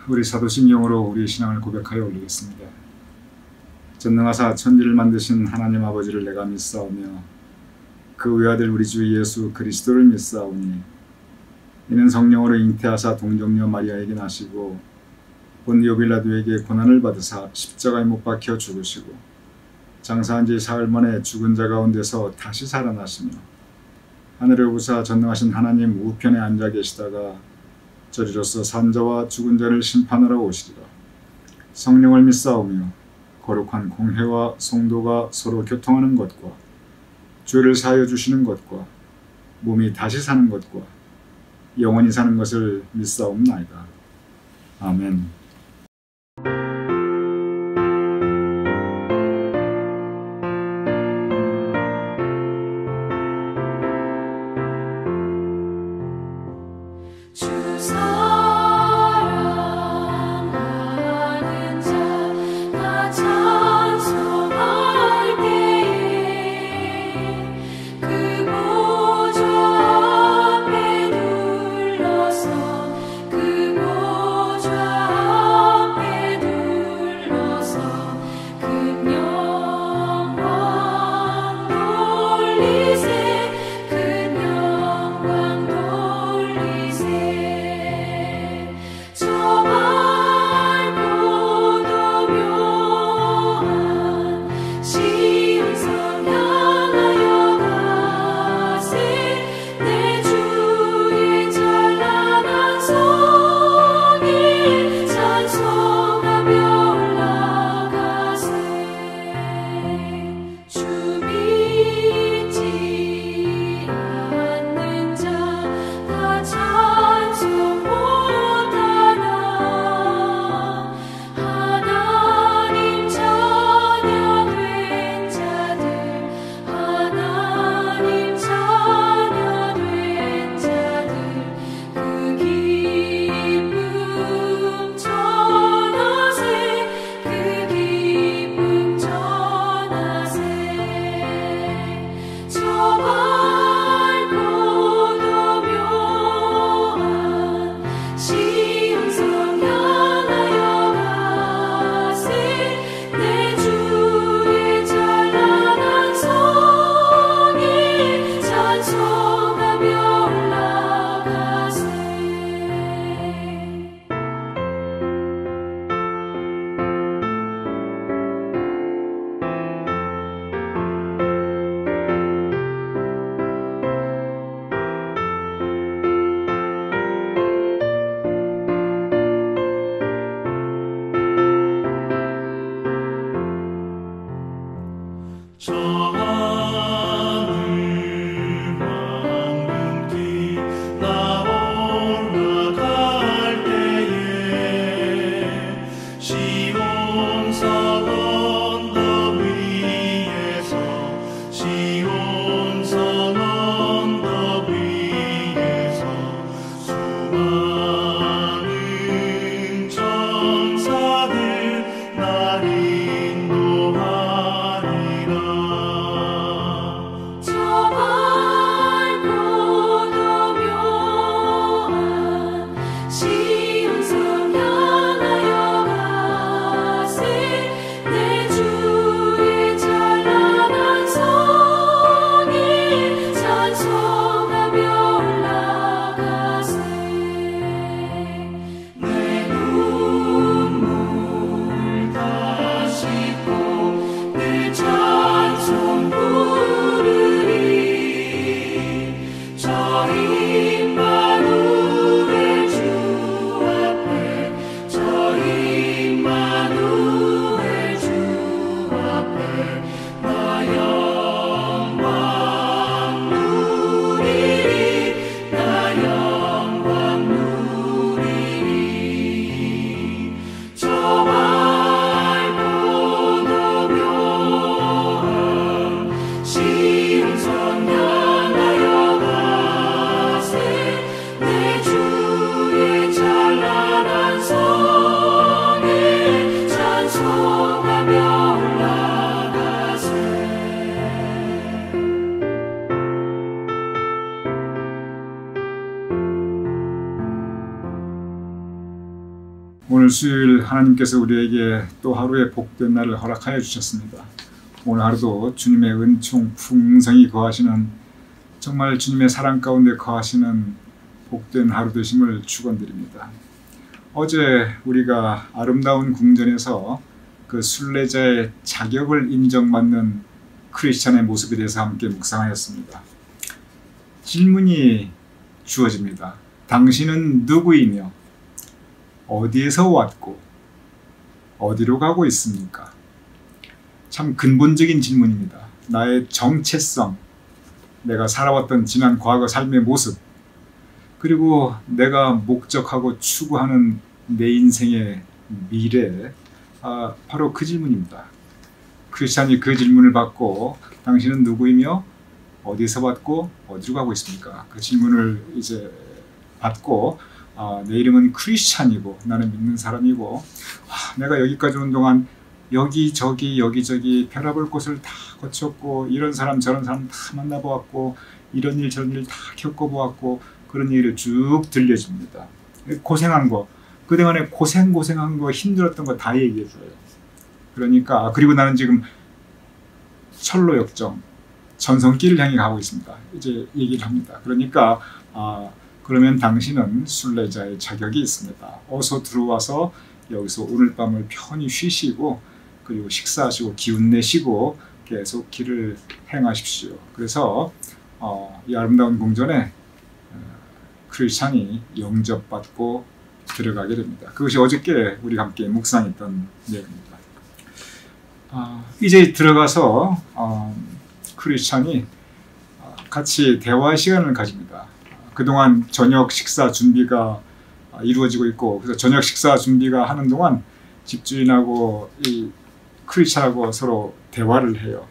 우리 사도신경으로 우리의 신앙을 고백하여 올리겠습니다. 전능하사 천지를 만드신 하나님 아버지를 내가 믿사오며 그 외아들 우리 주 예수 그리스도를 믿사오니 이는 성령으로 잉태하사 동정녀 마리아에게 나시고 본디오 빌라도에게 고난을 받으사 십자가에 못 박혀 죽으시고 장사한 지 사흘 만에 죽은 자 가운데서 다시 살아나시며 하늘에 오르사 전능하신 하나님 우편에 앉아 계시다가 저리로서 산자와 죽은 자를 심판하러 오시리라. 성령을 믿사오며 거룩한 공회와 성도가 서로 교통하는 것과 죄를 사하여 주시는 것과 몸이 다시 사는 것과 영원히 사는 것을 믿사옵나이다. 아멘. 큰 영광 돌리세 오늘 수요일 하나님께서 우리에게 또 하루의 복된 날을 허락하여 주셨습니다. 오늘 하루도 주님의 은총 풍성히 거하시는, 정말 주님의 사랑 가운데 거하시는 복된 하루 되심을 축원드립니다. 어제 우리가 아름다운 궁전에서 그 순례자의 자격을 인정받는 크리스찬의 모습에 대해서 함께 묵상하였습니다. 질문이 주어집니다. 당신은 누구이며 어디에서 왔고 어디로 가고 있습니까? 참 근본적인 질문입니다. 나의 정체성, 내가 살아왔던 지난 과거 삶의 모습, 그리고 내가 목적하고 추구하는 내 인생의 미래, 바로 그 질문입니다. 크리스찬이 그 질문을 받고 당신은 누구이며 어디서 왔고 어디로 가고 있습니까? 그 질문을 이제 받고 내 이름은 크리스찬이고 나는 믿는 사람이고 내가 여기까지 오는 동안 여기저기 별아볼 곳을 다 거쳤고 이런 사람 저런 사람 다 만나보았고 이런 일 저런 일 다 겪어보았고 그런 얘기를 쭉 들려줍니다. 고생한 거, 그동안에 고생한 거, 힘들었던 거 다 얘기해줘요. 그러니까 그리고 나는 지금 철로역정 전성길을 향해 가고 있습니다. 이제 얘기를 합니다. 그러니까 그러면 당신은 순례자의 자격이 있습니다. 어서 들어와서 여기서 오늘 밤을 편히 쉬시고 그리고 식사하시고 기운 내시고 계속 길을 행하십시오. 그래서 이 아름다운 궁전에 크리스찬이 영접받고 들어가게 됩니다. 그것이 어저께 우리가 함께 묵상했던 내용입니다. 이제 들어가서 크리스찬이 같이 대화 시간을 가집니다. 그동안 저녁 식사 준비가 이루어지고 있고, 그래서 저녁 식사 준비가 하는 동안 집주인하고 이 크리스찬하고 서로 대화를 해요.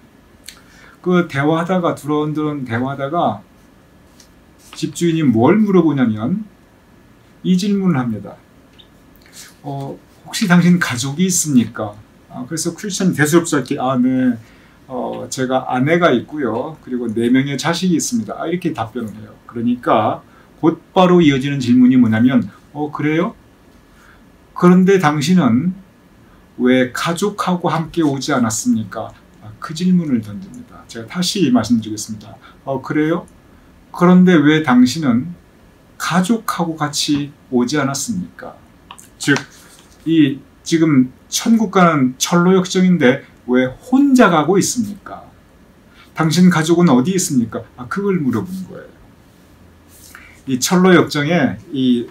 그 대화하다가 두런두런 대화하다가 집주인이 뭘 물어보냐면 이 질문을 합니다. 혹시 당신 가족이 있습니까? 그래서 크리스찬이 대수롭지 않게 네, 제가 아내가 있고요. 그리고 4명의 자식이 있습니다. 이렇게 답변을 해요. 그러니까 곧바로 이어지는 질문이 뭐냐면 그래요? 그런데 당신은 왜 가족하고 함께 오지 않았습니까? 그 질문을 던집니다. 제가 다시 말씀드리겠습니다. 그래요? 그런데 왜 당신은 가족하고 같이 오지 않았습니까? 즉, 이 지금 천국 가는 철로역정인데 왜 혼자 가고 있습니까? 당신 가족은 어디 있습니까? 그걸 물어보는 거예요. 이 철로역정에 이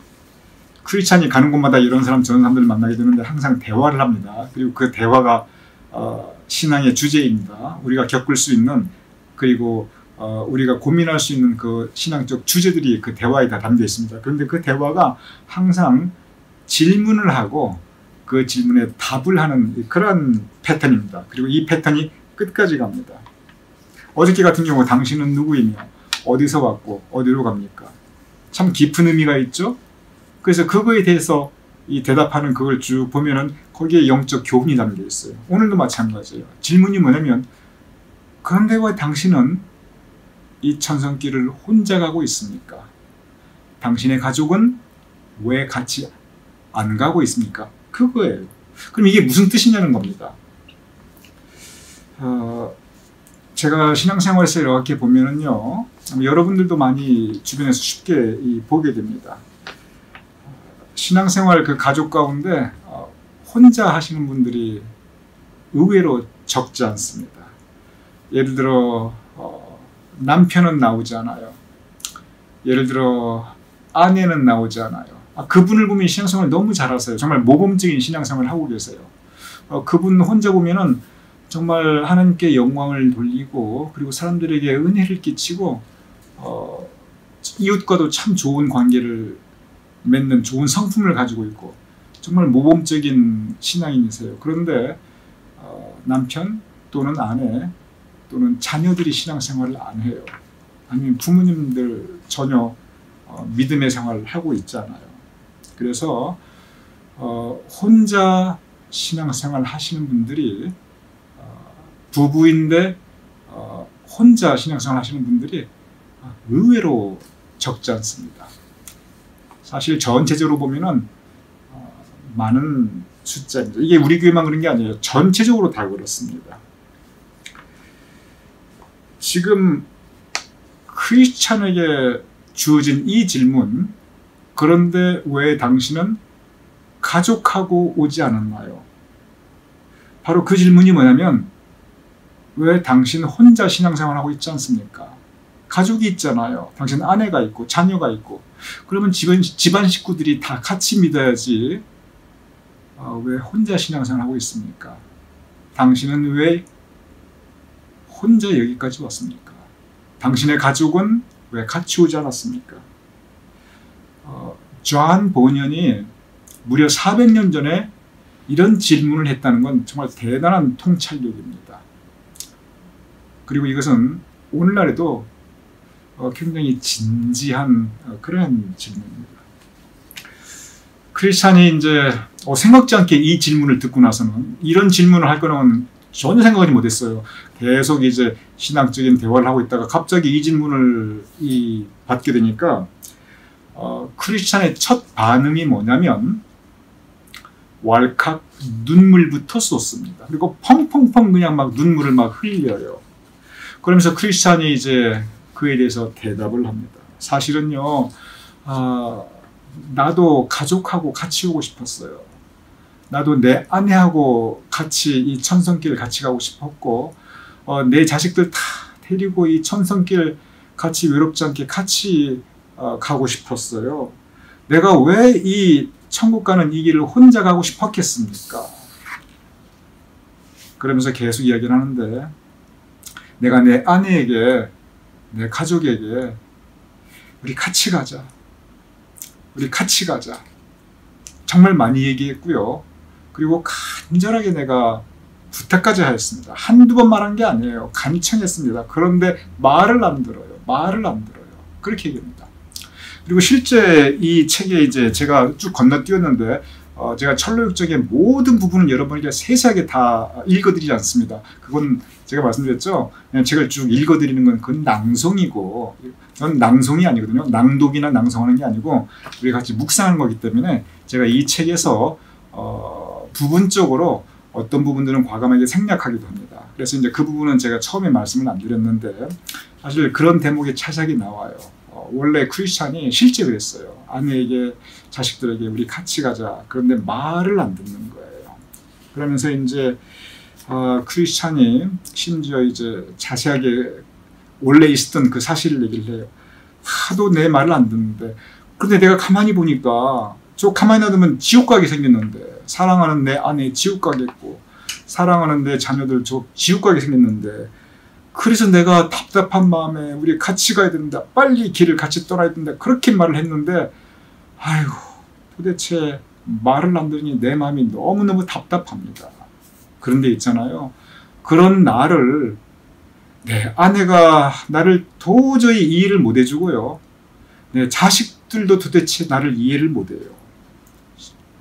크리스찬이 가는 곳마다 이런 사람 저런 사람들을 만나게 되는데 항상 대화를 합니다. 그리고 그 대화가 신앙의 주제입니다. 우리가 겪을 수 있는, 그리고 우리가 고민할 수 있는 그 신앙적 주제들이 그 대화에 다 담겨 있습니다. 그런데 그 대화가 항상 질문을 하고 그 질문에 답을 하는 그런 패턴입니다. 그리고 이 패턴이 끝까지 갑니다. 어저께 같은 경우 당신은 누구이며 어디서 왔고 어디로 갑니까? 참 깊은 의미가 있죠. 그래서 그거에 대해서 이 대답하는 그걸 쭉 보면은 거기에 영적 교훈이 담겨 있어요. 오늘도 마찬가지예요. 질문이 뭐냐면 그런데 왜 당신은 이 천성길을 혼자 가고 있습니까? 당신의 가족은 왜 같이 안 가고 있습니까? 그거예요. 그럼 이게 무슨 뜻이냐는 겁니다. 제가 신앙생활에서 이렇게 보면은요, 여러분들도 많이 주변에서 쉽게 보게 됩니다. 신앙생활 그 가족 가운데 혼자 하시는 분들이 의외로 적지 않습니다. 예를 들어 남편은 나오지 않아요. 예를 들어 아내는 나오지 않아요. 그분을 보면 신앙생활을 너무 잘하세요. 정말 모범적인 신앙생활을 하고 계세요. 그분 혼자 보면은 정말 하나님께 영광을 돌리고 그리고 사람들에게 은혜를 끼치고 이웃과도 참 좋은 관계를 맺는 좋은 성품을 가지고 있고 정말 모범적인 신앙인이세요. 그런데 남편 또는 아내 또는 자녀들이 신앙생활을 안 해요. 아니면 부모님들 전혀 믿음의 생활을 하고 있지 않아요. 그래서 혼자 신앙생활 하시는 분들이 부부인데 혼자 신앙생활 하시는 분들이 의외로 적지 않습니다. 사실 전체적으로 보면은 많은 숫자입니다. 이게 우리 교회만 그런 게 아니에요. 전체적으로 다 그렇습니다. 지금 크리스찬에게 주어진 이 질문, 그런데 왜 당신은 가족하고 오지 않았나요? 바로 그 질문이 뭐냐면, 왜 당신 혼자 신앙생활하고 있지 않습니까? 가족이 있잖아요. 당신 아내가 있고 자녀가 있고. 그러면 집안 식구들이 다 같이 믿어야지 왜 혼자 신앙생활하고 있습니까? 당신은 왜 혼자 여기까지 왔습니까? 당신의 가족은 왜 같이 오지 않았습니까? 존 보년이 무려 400년 전에 이런 질문을 했다는 건 정말 대단한 통찰력입니다. 그리고 이것은 오늘날에도 굉장히 진지한 그런 질문입니다. 크리스찬이 이제 생각지 않게 이 질문을 듣고 나서는, 이런 질문을 할 거는 전혀 생각하지 못했어요. 계속 이제 신앙적인 대화를 하고 있다가 갑자기 이 질문을 받게 되니까 크리스찬의 첫 반응이 뭐냐면 왈칵 눈물부터 쏟습니다. 그리고 펑펑펑 그냥 막 눈물을 막 흘려요. 그러면서 크리스찬이 이제 그에 대해서 대답을 합니다. 사실은요, 나도 가족하고 같이 오고 싶었어요. 나도 내 아내하고 같이 이 천성길 같이 가고 싶었고, 내 자식들 다 데리고 이 천성길 같이 외롭지 않게 같이 가고 싶었어요. 내가 왜 이 천국 가는 이 길을 혼자 가고 싶었겠습니까? 그러면서 계속 이야기를 하는데, 내가 내 아내에게, 내 가족에게 우리 같이 가자. 우리 같이 가자. 정말 많이 얘기했고요. 그리고 간절하게 내가 부탁까지 하였습니다. 한두 번 말한 게 아니에요. 간청했습니다. 그런데 말을 안 들어요. 말을 안 들어요. 그렇게 얘기합니다. 그리고 실제 이 책에 이제 제가 쭉 건너뛰었는데 제가 철로역적의 모든 부분은 여러분에게 세세하게 다 읽어드리지 않습니다. 그건 제가 말씀드렸죠. 그냥 책을 쭉 읽어드리는 건 그건 낭송이고, 저는 낭송이 아니거든요. 낭독이나 낭송하는 게 아니고 우리 같이 묵상하는 거기 때문에 제가 이 책에서 부분적으로 어떤 부분들은 과감하게 생략하기도 합니다. 그래서 이제 그 부분은 제가 처음에 말씀을 안 드렸는데, 사실 그런 대목의 차작이 나와요. 원래 크리스찬이 실제 그랬어요. 아내에게, 자식들에게 우리 같이 가자. 그런데 말을 안 듣는 거예요. 그러면서 이제 크리스찬이 심지어 이제 자세하게 원래 있었던 그 사실을 얘기를 해요. 하도 내 말을 안 듣는데, 근데 내가 가만히 보니까 저 가만히 놔두면 지옥 가게 생겼는데, 사랑하는 내 아내 지옥 가겠고, 사랑하는 내 자녀들 저 지옥 가게 생겼는데, 그래서 내가 답답한 마음에 우리 같이 가야 된다. 빨리 길을 같이 떠나야 된다. 그렇게 말을 했는데, 아이고, 도대체 말을 안 들으니 내 마음이 너무너무 답답합니다. 그런데 있잖아요. 그런 나를, 내 아내가 나를 도저히 이해를 못 해주고요. 내 자식들도 도대체 나를 이해를 못 해요.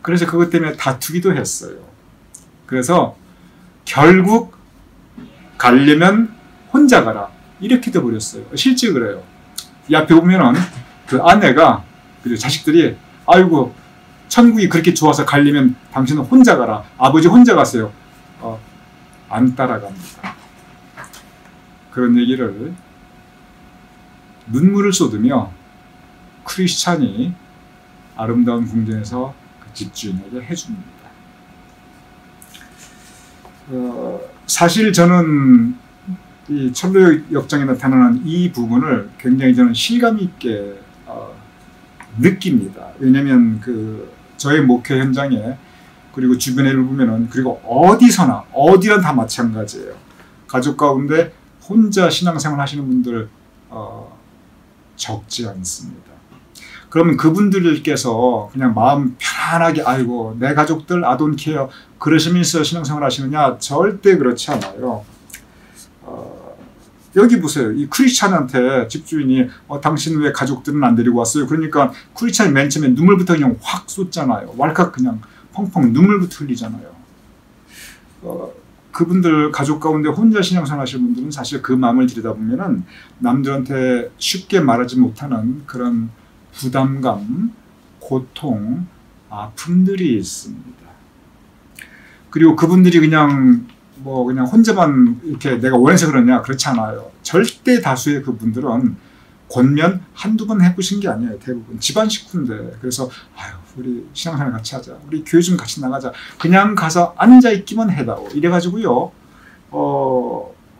그래서 그것 때문에 다투기도 했어요. 그래서 결국 가려면 혼자 가라. 이렇게 돼버렸어요. 실제 그래요. 이 앞에 보면은 그 아내가, 그리고 자식들이, 아이고, 천국이 그렇게 좋아서 가려면 당신은 혼자 가라. 아버지 혼자 가세요. 안 따라갑니다. 그런 얘기를 눈물을 쏟으며 크리스찬이 아름다운 궁전에서 그 집주인에게 해줍니다. 사실 저는 이 철로역정에 나타나는 이 부분을 굉장히 저는 실감 있게 느낍니다. 왜냐하면 저의 목회 현장에, 그리고 주변에 보면은, 그리고 어디서나 어디나 다 마찬가지예요. 가족 가운데 혼자 신앙생활 하시는 분들 적지 않습니다. 그러면 그분들께서 그냥 마음 편안하게, 아이고 내 가족들 I don't care 그러시면서 신앙생활 하시느냐? 절대 그렇지 않아요. 여기 보세요. 이 크리스찬한테 집주인이 당신 왜 가족들은 안 데리고 왔어요? 그러니까 크리스찬이 맨 처음에 눈물부터 그냥 확 쏟잖아요. 왈칵 그냥 펑펑 눈물부터 흘리잖아요. 그분들 가족 가운데 혼자 신앙생활 하시는 분들은 사실 그 마음을 들여다보면은 남들한테 쉽게 말하지 못하는 그런 부담감, 고통, 아픔들이 있습니다. 그리고 그분들이 그냥 혼자만 이렇게 내가 원해서 그러냐, 그렇지 않아요. 절대 다수의 그분들은 권면 한두 번 해보신 게 아니에요. 대부분 집안 식구인데, 그래서 아유, 우리 신앙생활 같이 하자, 우리 교회 좀 같이 나가자, 그냥 가서 앉아있기만 해다오 이래가지고요,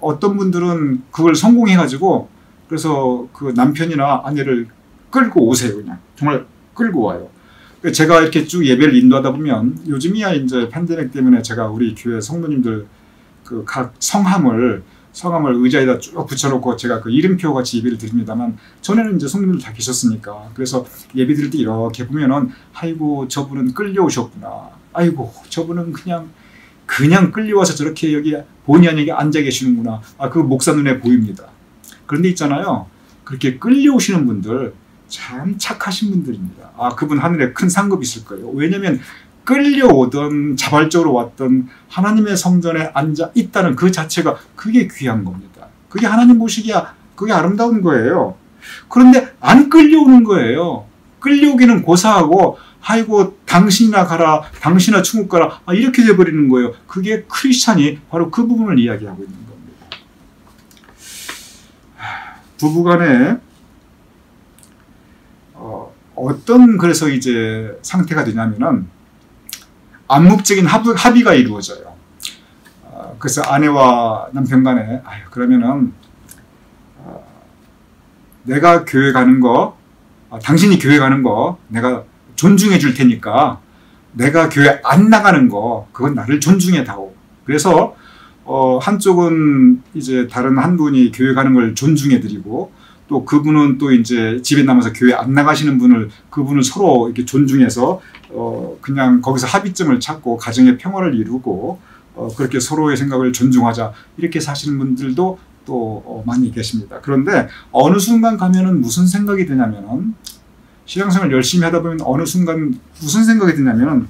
어떤 분들은 그걸 성공해가지고 그래서 그 남편이나 아내를 끌고 오세요. 그냥 정말 끌고 와요. 제가 이렇게 쭉 예배를 인도하다 보면, 요즘이야 이제 팬데믹 때문에 제가 우리 교회 성도님들 그 각 성함을 의자에다 쭉 붙여놓고 제가 그 이름표 같이 예배를 드립니다만, 전에는 이제 성도님들 다 계셨으니까, 그래서 예배 드릴 때 이렇게 보면은, 아이고 저분은 끌려오셨구나, 아이고 저분은 그냥 끌려와서 저렇게 여기 본의 아니게 앉아 계시는구나, 그 목사 눈에 보입니다. 그런데 있잖아요, 그렇게 끌려오시는 분들 참 착하신 분들입니다. 그분 하늘에 큰 상급이 있을 거예요. 왜냐하면 끌려오던 자발적으로 왔던 하나님의 성전에 앉아 있다는 그 자체가, 그게 귀한 겁니다. 그게 하나님 보시기야 그게 아름다운 거예요. 그런데 안 끌려오는 거예요. 끌려오기는 고사하고, 아이고 당신이나 가라, 당신이나 천국 가라, 이렇게 돼버리는 거예요. 그게 크리스찬이 바로 그 부분을 이야기하고 있는 겁니다. 부부간에 어떤 그래서 이제 상태가 되냐면은, 암묵적인 합의가 이루어져요. 그래서 아내와 남편 간에, 그러면은 내가 교회 가는 거, 당신이 교회 가는 거 내가 존중해 줄 테니까, 내가 교회 안 나가는 거 그건 나를 존중해 다오. 그래서 한쪽은 이제 다른 한 분이 교회 가는 걸 존중해 드리고, 또 그분은 또 이제 집에 남아서 교회 안 나가시는 그분을 서로 이렇게 존중해서 그냥 거기서 합의점을 찾고 가정의 평화를 이루고, 그렇게 서로의 생각을 존중하자, 이렇게 사시는 분들도 또 많이 계십니다. 그런데 어느 순간 가면은 무슨 생각이 드냐면은, 신앙생활 열심히 하다 보면 어느 순간 무슨 생각이 드냐면은,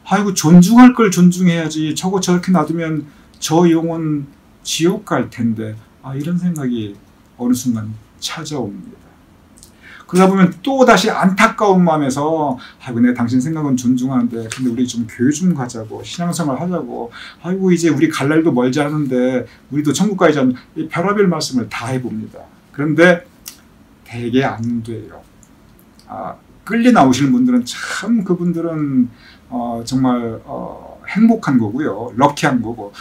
아이고 존중할 걸 존중해야지, 저거 저렇게 놔두면 저 영혼 지옥 갈 텐데, 이런 생각이 어느 순간 찾아옵니다. 그러다 보면 또 다시 안타까운 마음에서, 아이고 내가 당신 생각은 존중하는데, 근데 우리 좀 교회 좀 가자고, 신앙생활 하자고, 아이고 이제 우리 갈 날도 멀지 않은데 우리도 천국 가야지, 별의별 말씀을 다 해봅니다. 그런데 되게 안 돼요. 끌려 나오시는 분들은 참, 그분들은 정말 행복한 거고요, 럭키한 거고,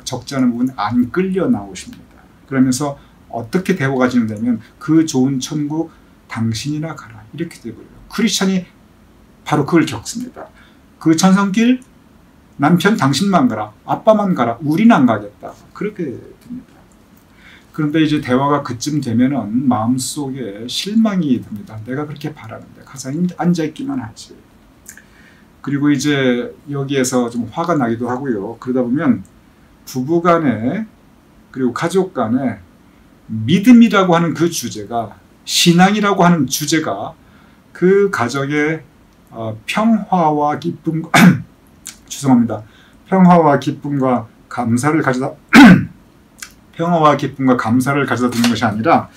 적지 않은 부분 안 끌려 나오십니다. 그러면서 어떻게 대화가 진행되면, 그 좋은 천국 당신이나 가라, 이렇게 되고요. 크리스찬이 바로 그걸 겪습니다. 그 천성길 남편 당신만 가라, 아빠만 가라, 우리는 안 가겠다, 그렇게 됩니다. 그런데 이제 대화가 그쯤 되면은 마음속에 실망이 듭니다. 내가 그렇게 바라는데 가서 앉아있기만 하지. 그리고 이제 여기에서 좀 화가 나기도 하고요. 그러다 보면 부부간에, 그리고 가족간에 믿음이라고 하는 그 주제가, 신앙이라고 하는 주제가 그 가정의 평화와 기쁨 죄송합니다. 평화와 기쁨과 감사를 가져다 드는 것이 아니라,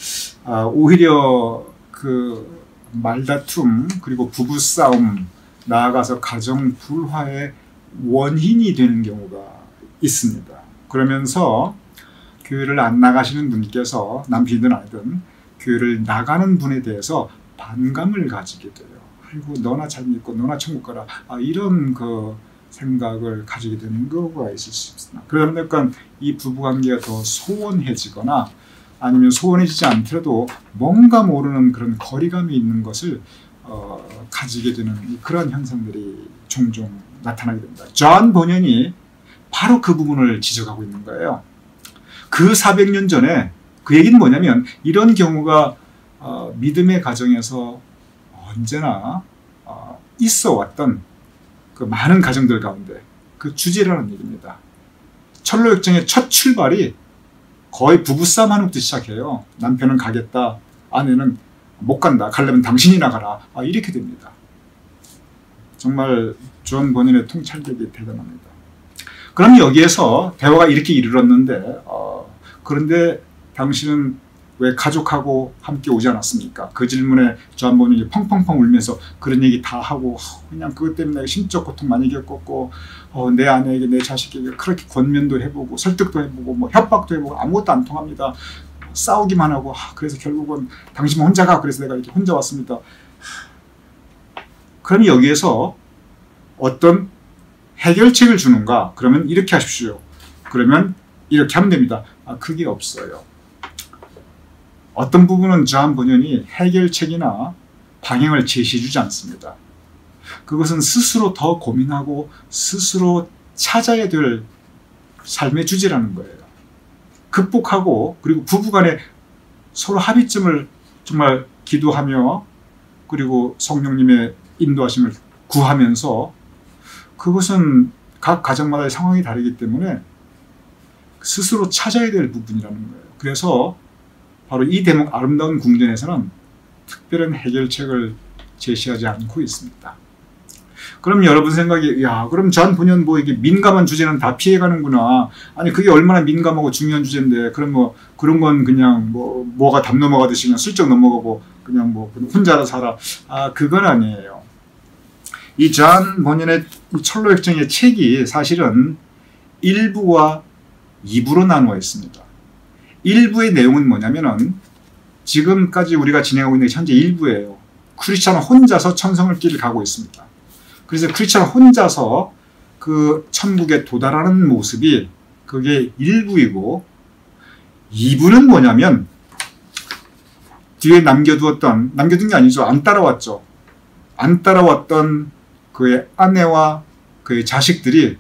오히려 그 말다툼, 그리고 부부싸움, 나아가서 가정 불화의 원인이 되는 경우가 있습니다. 그러면서 교회를 안 나가시는 분께서, 남편이든 아니든 교회를 나가는 분에 대해서 반감을 가지게 돼요. 아이고 너나 잘 믿고 너나 천국 가라, 이런 그 생각을 가지게 되는 경우가 있을 수 있습니다. 그러니까 이 부부관계가 더 소원해지거나, 아니면 소원해지지 않더라도 뭔가 모르는 그런 거리감이 있는 것을 가지게 되는 그런 현상들이 종종 나타나게 됩니다. 존 번연이 바로 그 부분을 지적하고 있는 거예요. 그 400년 전에 그 얘기는 뭐냐면, 이런 경우가 믿음의 가정에서 언제나 있어 왔던 그 많은 가정들 가운데 그 주제라는 얘기입니다. 철로역정의 첫 출발이 거의 부부싸움 하는 것부터 시작해요. 남편은 가겠다, 아내는 못 간다, 가려면 당신이나 가라, 이렇게 됩니다. 정말 존 번연의 통찰력이 대단합니다. 그럼 여기에서 대화가 이렇게 이르렀는데, 그런데 당신은 왜 가족하고 함께 오지 않았습니까? 그 질문에 저한 번이 펑펑펑 울면서 그런 얘기 다 하고 그냥 그것 때문에 심적 고통 많이 겪었고 내 아내에게 내 자식에게 그렇게 권면도 해보고 설득도 해보고 뭐 협박도 해보고 아무것도 안 통합니다. 싸우기만 하고 그래서 결국은 당신 혼자 가 그래서 내가 이렇게 혼자 왔습니다. 그럼 여기에서 어떤 해결책을 주는가? 그러면 이렇게 하십시오. 그러면 이렇게 하면 됩니다. 그게 없어요. 어떤 부분은 저한 본연이 해결책이나 방향을 제시해주지 않습니다. 그것은 스스로 더 고민하고 스스로 찾아야 될 삶의 주제라는 거예요. 극복하고 그리고 부부간에 서로 합의점을 정말 기도하며 그리고 성령님의 인도하심을 구하면서 그것은 각 가정마다의 상황이 다르기 때문에 스스로 찾아야 될 부분이라는 거예요. 그래서 바로 이 대목 아름다운 궁전에서는 특별한 해결책을 제시하지 않고 있습니다. 그럼 여러분 생각에 그럼 전 본연 뭐 이게 민감한 주제는 다 피해가는구나. 아니 그게 얼마나 민감하고 중요한 주제인데 그럼 뭐 그런 건 그냥 뭐가 담 넘어가듯이 그냥 슬쩍 넘어가고 그냥 뭐 혼자 살아. 그건 아니에요. 이 존 본연의 철로역정의 책이 사실은 1부와 2부로 나누어 있습니다. 1부의 내용은 뭐냐면은 지금까지 우리가 진행하고 있는 게 현재 1부예요. 크리스찬은 혼자서 천성을 길을 가고 있습니다. 그래서 크리스찬은 혼자서 그 천국에 도달하는 모습이 그게 1부이고 2부는 뭐냐면 뒤에 남겨둔 게 아니죠. 안 따라왔죠. 안 따라왔던 그의 아내와 그의 자식들이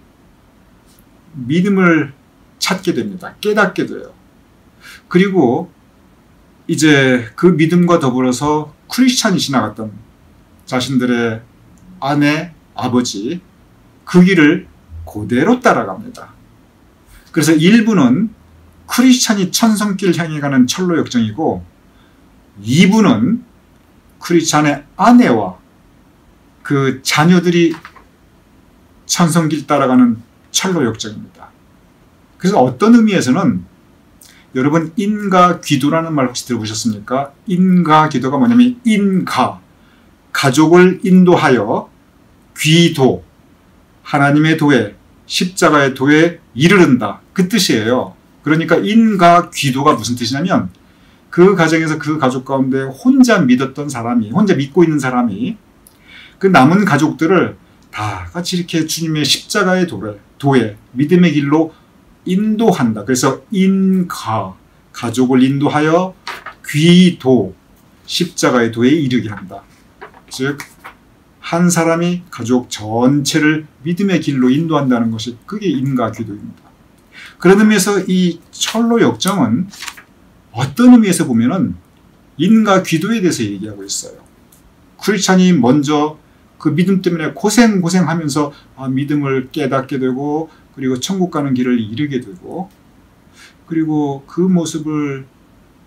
믿음을 찾게 됩니다. 깨닫게 돼요. 그리고 이제 그 믿음과 더불어서 크리스찬이 지나갔던 자신들의 아내, 아버지 그 길을 그대로 따라갑니다. 그래서 1부는 크리스찬이 천성길 향해 가는 철로역정이고 2부는 크리스찬의 아내와 그 자녀들이 천성길 따라가는 철로역정입니다. 그래서 어떤 의미에서는 여러분 인가귀도라는 말 혹시 들어보셨습니까? 인가귀도가 뭐냐면 가족을 인도하여 귀도, 하나님의 도에, 십자가의 도에 이르른다. 그 뜻이에요. 그러니까 인가귀도가 무슨 뜻이냐면 그 가정에서 그 가족 가운데 혼자 믿었던 사람이, 혼자 믿고 있는 사람이 그 남은 가족들을 다 같이 이렇게 주님의 십자가의 도에 믿음의 길로 인도한다. 그래서 가족을 인도하여 귀도, 십자가의 도에 이르게 한다. 즉 한 사람이 가족 전체를 믿음의 길로 인도한다는 것이 그게 인가귀도입니다. 그런 의미에서 이 철로역정은 어떤 의미에서 보면은 인가귀도에 대해서 얘기하고 있어요. 크리스찬이 먼저 그 믿음 때문에 고생하면서 믿음을 깨닫게 되고 그리고 천국 가는 길을 이르게 되고 그리고 그 모습을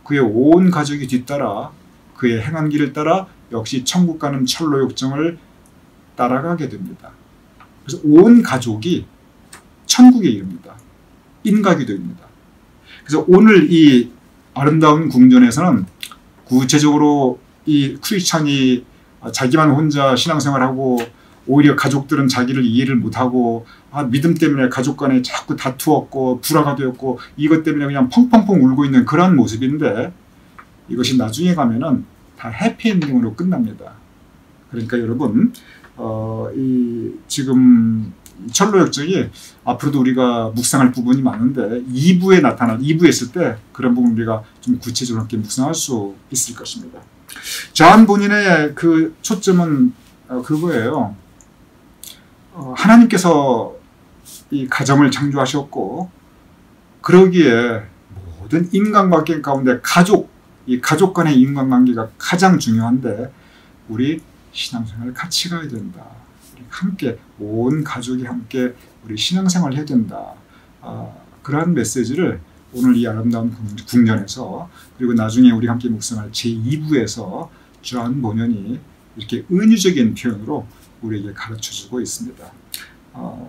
그의 온 가족이 뒤따라 그의 행한 길을 따라 역시 천국 가는 철로역정을 따라가게 됩니다. 그래서 온 가족이 천국에 이릅니다. 인가귀도입니다. 그래서 오늘 이 아름다운 궁전에서는 구체적으로 이 크리스찬이 자기만 혼자 신앙생활하고 오히려 가족들은 자기를 이해를 못하고 믿음 때문에 가족 간에 자꾸 다투었고 불화가 되었고 이것 때문에 그냥 펑펑펑 울고 있는 그런 모습인데 이것이 나중에 가면은 다 해피엔딩으로 끝납니다. 그러니까 여러분 지금 철로역정이 앞으로도 우리가 묵상할 부분이 많은데 2부에 있을 때 그런 부분 우리가 좀 구체적으로 함께 묵상할 수 있을 것입니다. 존 본인의 그 초점은 그거예요. 하나님께서 이 가정을 창조하셨고 그러기에 모든 인간관계 가운데 이 가족 간의 인간관계가 가장 중요한데 우리 신앙생활을 같이 가야 된다. 함께 온 가족이 함께 우리 신앙생활을 해야 된다. 그러한 메시지를 오늘 이 아름다운 궁전에서 그리고 나중에 우리 함께 묵상할 제2부에서 존 본연이 이렇게 은유적인 표현으로 우리에게 가르쳐주고 있습니다.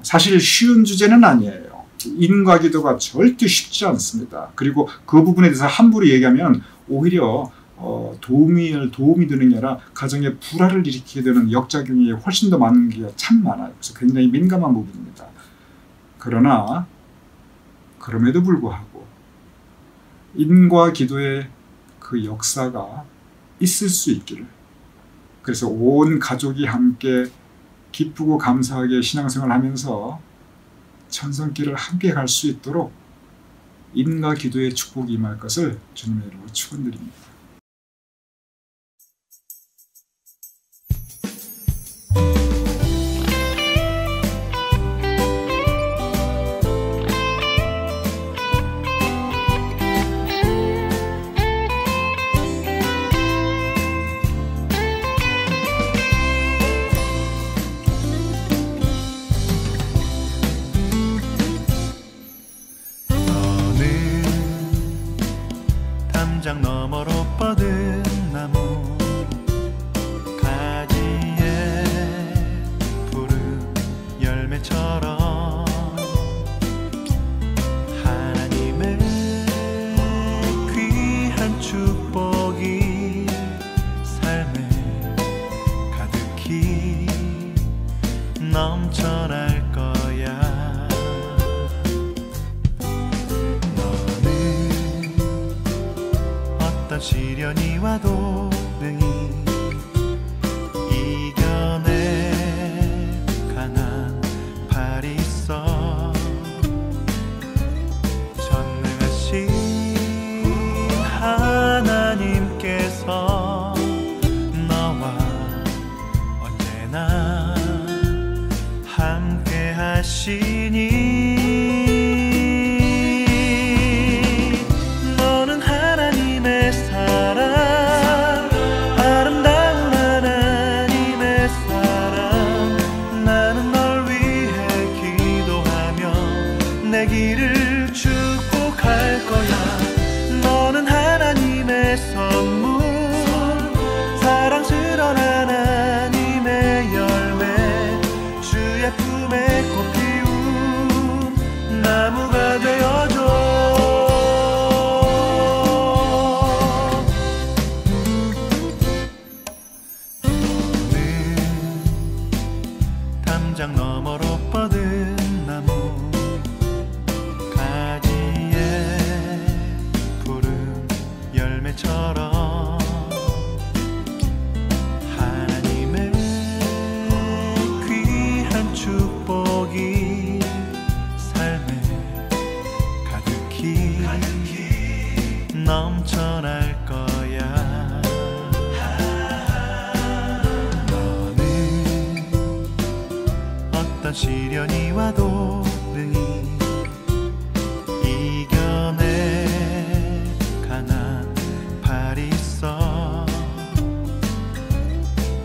사실 쉬운 주제는 아니에요. 인과기도가 절대 쉽지 않습니다. 그리고 그 부분에 대해서 함부로 얘기하면 오히려 도움이 되는 게 아니라 가정에 불화를 일으키게 되는 역작용이 훨씬 더 많은 게 참 많아요. 그래서 굉장히 민감한 부분입니다. 그러나 그럼에도 불구하고 인과 기도의 그 역사가 있을 수 있기를, 그래서 온 가족이 함께 기쁘고 감사하게 신앙생활을 하면서 천성길을 함께 갈 수 있도록 인과 기도의 축복이 임할 것을 주님의 이름으로 축원드립니다. 담장 너머로 뻗은 나무 가지에 푸른 열매처럼 하나님의 귀한 축복이 삶에 가득히 넘쳐날 거야. 시련이 와도 능히 이겨내 강한 팔이 있어. 전능하신 하나님께서 너와 언제나 함께 하시니 내 길을 축복할 거야. 너는 하나님의 선물, 사랑스러운 하나님의 열매, 주의 품에 꽃 피운 나무가 되어줘. 너는 담장 너머로 뻗은 나무 열매처럼 하나님의 귀한 축복이 삶에 가득히 넘쳐날 거야. 너는 어떤 시련이 와도 능히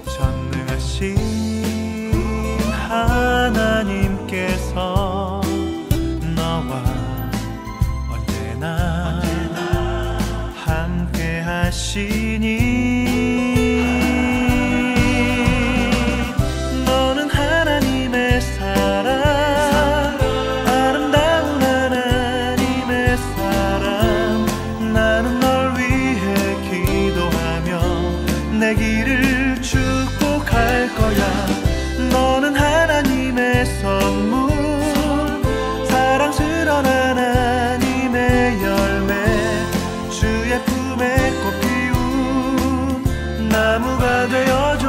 전능하신 하나님께서 너와 언제나 함께 하시니 너는 하나님의 사랑, 아름다운 하나님의 사랑. 나는 널 위해 기도하며 내 길을 축복할 거야. 너는 하나님의 선물, 사랑스러운 하나님의 열매, 주의 품에 꽃 피운 나무가 되어줘.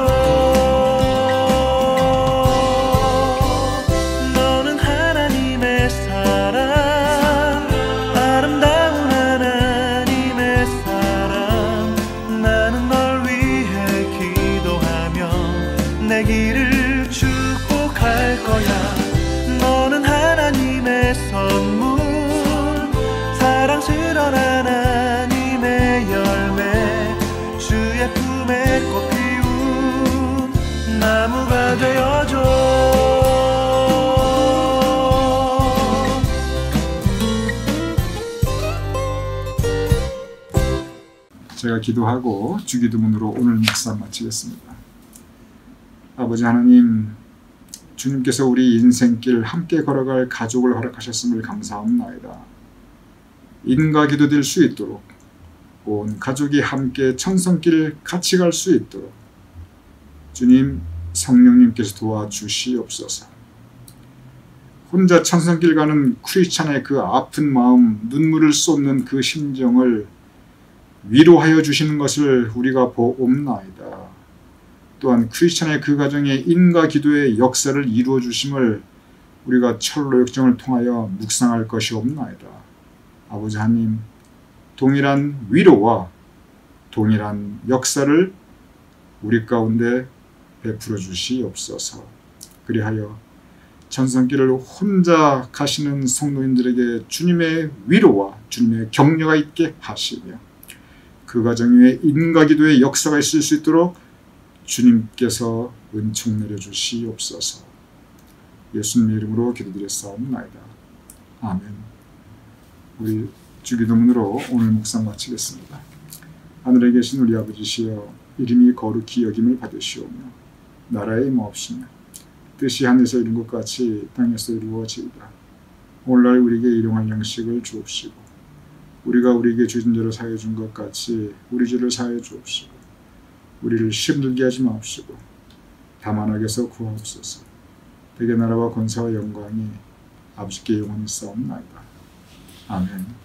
너는 하나님의 사랑, 아름다운 하나님의 사랑. 나는 널 위해 기도하며 내 길을 축복할 거야. 너는 하나님의 선물, 사랑스러운 하나님의 열매, 주의 품에 꽃 피운 나무가 되어줘. 제가 기도하고 주기도문으로 오늘 묵상 마치겠습니다. 아버지 하나님, 주님께서 우리 인생길 함께 걸어갈 가족을 허락하셨음을 감사합니다. 인과 기도될 수 있도록 온 가족이 함께 천성길 같이 갈 수 있도록 주님 성령님께서 도와주시옵소서. 혼자 천성길 가는 크리스찬의 그 아픈 마음, 눈물을 쏟는 그 심정을 위로하여 주시는 것을 우리가 보옵나이다. 또한 크리스찬의 그 가정에 인과 기도의 역사를 이루어 주심을 우리가 철로 역정을 통하여 묵상할 것이 없나이다. 아버지 하나님, 동일한 위로와 동일한 역사를 우리 가운데 베풀어 주시옵소서. 그리하여 천성길을 혼자 가시는 성도님들에게 주님의 위로와 주님의 격려가 있게 하시며 그 가정 위에 인과 기도의 역사가 있을 수 있도록 주님께서 은총 내려주시옵소서. 예수님의 이름으로 기도드렸사옵나이다. 아멘. 우리 주기도문으로 오늘 묵상 마치겠습니다. 하늘에 계신 우리 아버지시여, 이름이 거룩히 여김을 받으시오며 나라의 임하옵시며 뜻이 하늘에서 이룬 것 같이 땅에서 이루어지이다. 오늘날 우리에게 일용할 양식을 주옵시고 우리가 우리에게 죄진 죄를 사하여 준 것 같이 우리 죄를 사하여 주옵시고 우리를 시험 들게 하지 마옵시고 다만 악에서 구하옵소서. 대개 나라와 권세와 영광이 아버지께 영원히 있사옵나이다. 아멘.